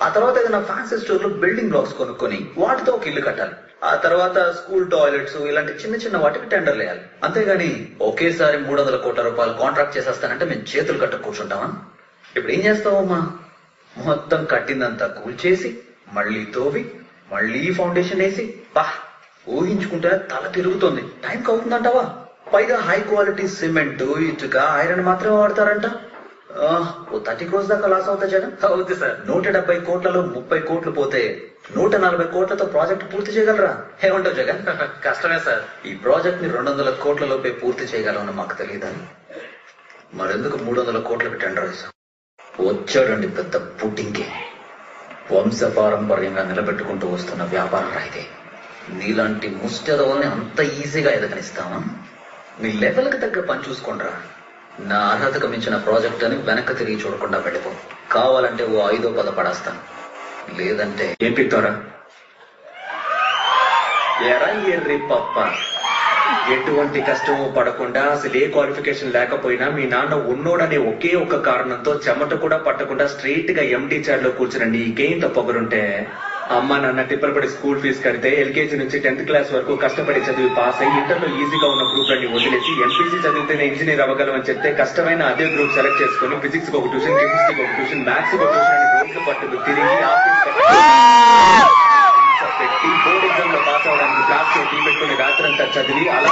ఆ తర్వాత ఏదైనా ఫ్యాన్సీ స్టోర్ లో బిల్డింగ్ బ్లాక్స్ కొనుక్కొని వాటితో ఒక ఇల్లు కట్టాలి. ఆ తర్వాత స్కూల్ టాయిలెట్స్ ఇలాంటి చిన్న చిన్న వాటికి టెండర్లు వేయాలి. అంతేగాని ఒకేసారి 300 కోట్ల రూపాయలు కాంట్రాక్ట్ చేసేస్తానంటే మేము చేతులు కట్ట కూర్చుంటామా? ఇప్పుడు ఏం చేస్తావమ్మా? మొత్తం కట్టిందంతా కూల్చేసి మళ్ళీ తోవి మళ్ళీ ఫౌండేషన్ వేసి ఊహించుకుంటే తల తిరుగుతుంది. టైంకి అవుతుందంటావా? పైగా హై క్వాలిటీ సిమెంట్ ఇటుక ఐరన్ మాత్రమే వాడతారంట. 30 crores దాకా లాస్ అవుతా జగన్. అవుతుంది సార్. 170 కోట్లలో 30 కోట్లు పోతే 140 కోట్లతో ప్రాజెక్ట్ పూర్తి చేయగలరా? ఏమంటావు జగన్? కష్టమే సార్. ఈ ప్రాజెక్ట్ ని 200 కోట్లలోపే పూర్తి చేయగలమని మాకు తెలియదా? మరెందుకు 300 కోట్లకు టెండర్ వేశాం? వచ్చాడండి పెద్ద పుట్టింకే. వంశపారంపర్యంగా నిలబెట్టుకుంటూ వస్తున్న వ్యాపారం రాయితే నీలాంటి ముష్టెదవల్ని అంత ఈజీగా ఎదగనిస్తామా? మీ లెవెల్కి తగ్గ పని చూసుకోండిరా. నా అర్హతకు మించిన ప్రాజెక్ట్ అని వెనక్కి తిరిగి చూడకుండా వెళ్ళిపో. కావాలంటే 5వ 10 పడేస్తాను, లేదంటే ఏం పిక్తారా? ఎరా ఎర్రి పప్ప, ఎటువంటి కష్టమో పడకుండా అసలు ఏ క్వాలిఫికేషన్ లేకపోయినా మీ నాన్న ఉన్నోడనే ఒకే ఒక్క కారణంతో చెమట కూడా పట్టకుండా స్ట్రైట్ గా ఎంటీ చైర్ లో కూర్చుని నీకేంత పొగరుంటే అమ్మ నాన్న తిప్పలు పడి స్కూల్ ఫీజు కడితే ఎల్కేజీ నుంచి 10th క్లాస్ వరకు కష్టపడి చదివి పాస్ అయ్యి ఇంటర్లో ఈజీగా ఉన్న గ్రూప్ అన్ని వదిలేసి ఎంపీసీ చదివితేనే ఇంజనీర్ అవ్వగలమని చెప్తే కష్టమైన అదే గ్రూప్ సెలెక్ట్ చేసుకుని ఫిజిక్స్ ఒక ట్యూషన్, కెమిస్ట్రీకి ఒక ట్యూషన్, మ్యాథ్స్ ఒక ట్యూషన్ అని రోజులు పట్టుకు తిరిగి పెట్టి బోర్డ్ ఎగ్జామ్ లో పాస్ అవడానికి క్లాస్ లో టీ పెట్టుకుని రాత్రంతా చదివి అలా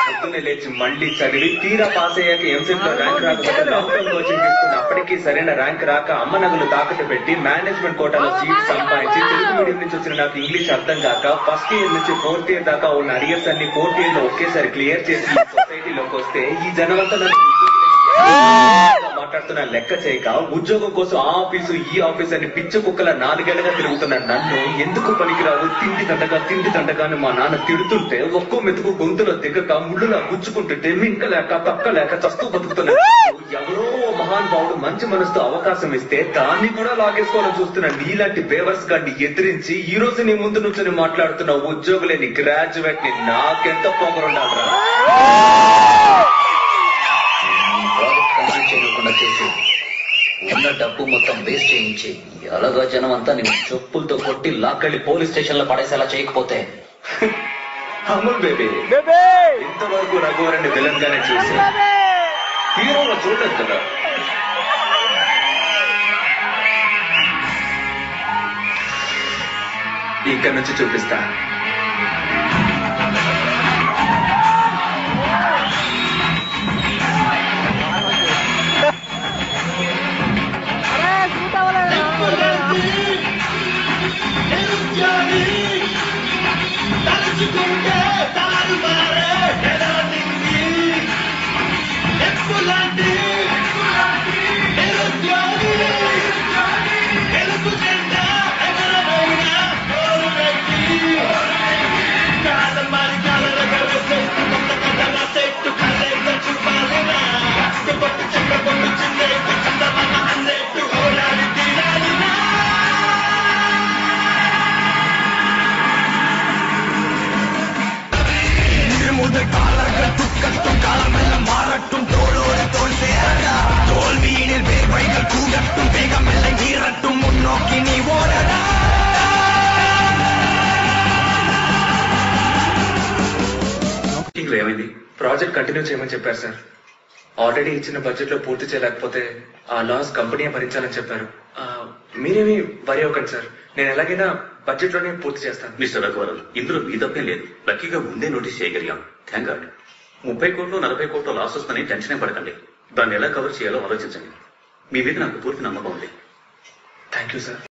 పొద్దున్నే లేచి మళ్లీ చదివి తీరా పాస్ అయ్యాక ఎంసెట్ లో ర్యాంక్ రాకపోతే లాంగ్ కోచింగ్ తీసుకుని అప్పటికీ సరైన ర్యాంక్ రాక అమ్మ నగలు తాకట్టు పెట్టి మేనేజ్మెంట్ కోటాలో సీట్ సంపాదించి తెలుగు మీడియం నుంచి వచ్చిన నాకు ఇంగ్లీష్ అర్థం కాక ఫస్ట్ ఇయర్ నుంచి 4th ఇయర్ దాకా ఉన్న అరియర్స్ అన్ని 4th ఇయర్ లో ఒకేసారి క్లియర్ చేసి సొసైటీలోకి వస్తే ఈ జనమంతా మాట్లాడుతున్నా లెక్క చేయక ఉద్యోగం కోసం ఆ ఆఫీసు ఈ ఆఫీస్ అని పిచ్చ కుక్కల 4 ఏళ్లుగా తిరుగుతున్న నన్ను ఎందుకు పనికిరావు తిండి తండగా అని మా నాన్న తిడుతుంటే ఒక్కో మెతుకు గొంతులో దిగక ముళ్ళులా గుచ్చుకుంటుంటే మింకలేక తక్కలేక చస్తూ బతుకుతున్నా. ఎవరో మహానుభావుడు మంచి మనసుతో అవకాశం ఇస్తే దాన్ని కూడా లాగేసుకోవాలని చూస్తున్న నీలాంటి బేవర్స్ గాడిని ఎదిరించి ఈ రోజు నీ ముందు నుంచొని మాట్లాడుతున్న ఉద్యోగులేని గ్రాడ్యుయేట్ ని నాకెంత పొగరుండాలరా? చేయకుండా చేసి ఉన్న డబ్బు మొత్తం వేస్ట్ చేయించి ఎలాగా జనం అంతా నేను చెప్పులతో కొట్టి లాక్కెళ్ళి పోలీస్ స్టేషన్ లో పడేసేలా చేయకపోతే అమూల్ బేబీ ఇంతవరకు రఘువరని విలన్ గానే చూసి హీరోలో చూడలేదు కదా. ఇక్కడ నుంచి చూపిస్తా. ఏమైంది? ప్రాజెక్ట్ కంటిన్యూ చేయమని చెప్పారు సార్. ఆల్రెడీ ఇచ్చిన బడ్జెట్ లో పూర్తి చేయలేకపోతే ఆ లాస్ కంపెనీ భరించాలని చెప్పారు. మీరేమి వరి అవ్వకండి సార్, నేను ఎలాగైనా బడ్జెట్ లోనే పూర్తి చేస్తాను. మిస్టర్ రఘువరన్, ఇందులో మీ తప్పేం లేదు. లక్కీగా ముందే నోటీస్ చేయగలిగాం. Thank God. 30 కోట్లు 40 కోట్లు లాస్ వస్తుందని టెన్షన్ పడకండి. దాన్ని ఎలా కవర్ చేయాలో ఆలోచించండి. మీ మీద నాకు పూర్తి నమ్మకం ఉంది. Thank you sir.